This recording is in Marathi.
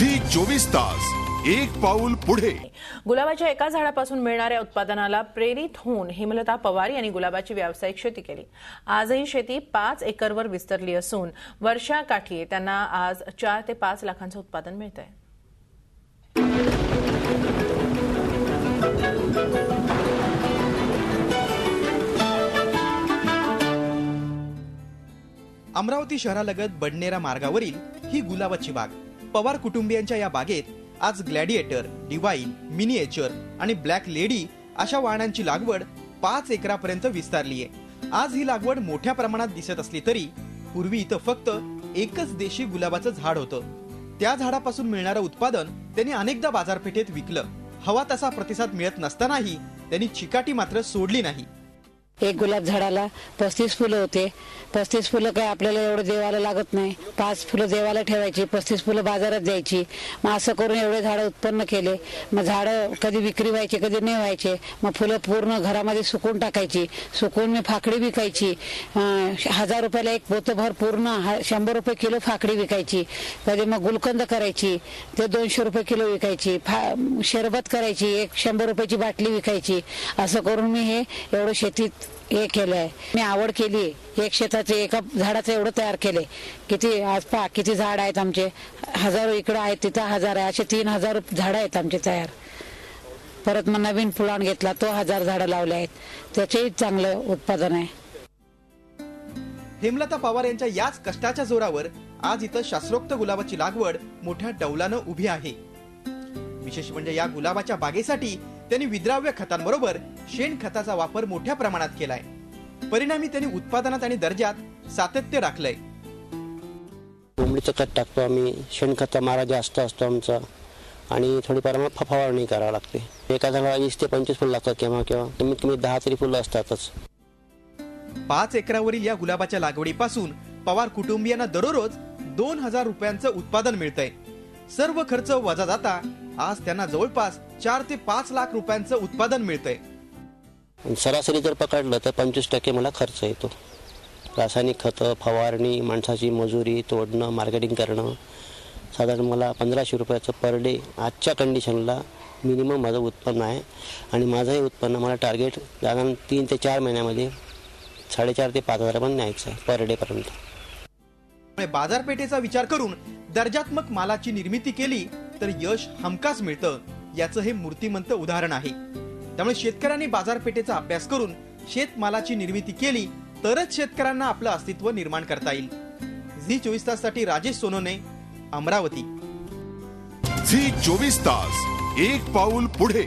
झी 24 तास एक पाऊल पुढे। गुलाबाच्या एका झाडापासून मिळणाऱ्या उत्पादनाला प्रेरित होऊन हेमलता पवार यांनी गुलाबाची व्यावसायिक शेती केली। आजही शेती 5 एकरवर विस्तरली असून वर्षाकाठी त्यांना आज 4 ते 5 लाखांचं उत्पादन मिळतंय। अमरावती शहरालगत बडनेरा मार्गावरील ही गुलाबाची बाग। पवार कुटुंबियांच्या या बागेत आज ग्लॅडिएटर, डिवाइन, मिनिएचर आणि ब्लॅक लेडी अशा वाहनांची लागवड 5 एकरापर्यंत विस्तारली आहे। आज ही लागवड मोठ्या प्रमाणात दिसत असली तरी पूर्वी इथं फक्त एकच देशी गुलाबाचं झाड होतं। त्या झाडापासून मिळणारं उत्पादन त्यांनी अनेकदा बाजारपेठेत विकलं। हवा तसा प्रतिसाद मिळत नसतानाही त्यांनी चिकाटी मात्र सोडली नाही। एक गुलाब झाडाला 35 फुलं होते। 35 फुलं काय आपल्याला एवढं देवाला लागत नाही। 5 फुलं देवाला ठेवायची, 35 फुलं बाजारात द्यायची। मग असं करून एवढे झाडं उत्पन्न केले। मग झाडं कधी विक्री व्हायचे, कधी नाही व्हायचे। मग फुलं पूर्ण घरामध्ये सुकून टाकायची, सुकून मी फाकडी विकायची। 1000 रुपयाला एक पोतभर पूर्ण 100 रुपये किलो फाकडी विकायची। कधी मग गुलकंद करायची, ते 200 रुपये किलो विकायची। शरबत करायची, 100 रुपयाची बाटली विकायची। असं करून मी हे एवढं शेतीत हे केलंय। मी आवड केली। एक शेताचे एका झाडाचं एवढं तयार केले। किती आज पहा किती झाड आहेत आमचे, हजारो इकडे आहेत, तिथं 1000 आहे, असे 3000 झाडं आहेत आमचे तयार। परत मग नवीन प्लॉट घेतला, तो 1000 झाडं लावले आहेत, त्याचेही चांगलं उत्पादन आहे। हेमलता पवार यांच्या याच कष्टाच्या जोरावर आज इथं शास्त्रोक्त गुलाबाची लागवड मोठ्या डौलानं उभी आहे। विशेष म्हणजे या गुलाबाच्या बागेसाठी त्यांनी विद्राव्य खतांबरोबर शेणखताचा वापर मोठ्या प्रमाणात केलाय। परिणामी त्यांनी उत्पादनात आणि दर्जात सातत्य राखलंय। कोंबडीचं खत टाकतो आम्ही, शेणखता मारा जास्त असतो आमचा आणि थोडी प्रमाणात फवारणी करावी लागते। एका झाडाला 20 ते 25 फुलं लागतात, केव्हा केव्हा कमीत कमी 10 तरी फुलं असतातच। 5 एकरावरील या गुलाबाच्या लागवडीपासून पवार कुटुंबियांना दररोज 2000 रुपयांचं उत्पादन मिळतंय। सर्व खर्च वजा जाता आज त्यांना जवळपास 4 ते 5 लाख रुपयांचं उत्पादन मिळतंय। सरासरी जर पकडलं तर 25% मला खर्च येतो। रासायनिक खतं, फवारणी, माणसाची मजुरी, तोडणं, मार्केटिंग करणं, साधारण मला 1500 रुपयाचं पर डे आजच्या कंडिशनला मिनिमम माझं उत्पन्न आहे। आणि माझं हे उत्पन्न मला टार्गेट साधारण 3 ते 4 महिन्यामध्ये 4.5 ते 5 हजारापर्यंत न्यायचं आहे पर डे पर्यंत। बाजारपेठेचा विचार करून दर्जात्मक मालाची निर्मिती केली तर यश हमखास मिळतं, याचं हे मूर्तिमंत उदाहरण आहे। त्यामुळे शेतकऱ्यांनी बाजारपेठेचा अभ्यास करून शेतमालाची निर्मिती केली तरच शेतकऱ्यांना आपलं अस्तित्व निर्माण करता येईल। झी 24 ताससाठी राजेश सोनोने, अमरावती। झी 24 तास एक पाऊल पुढे।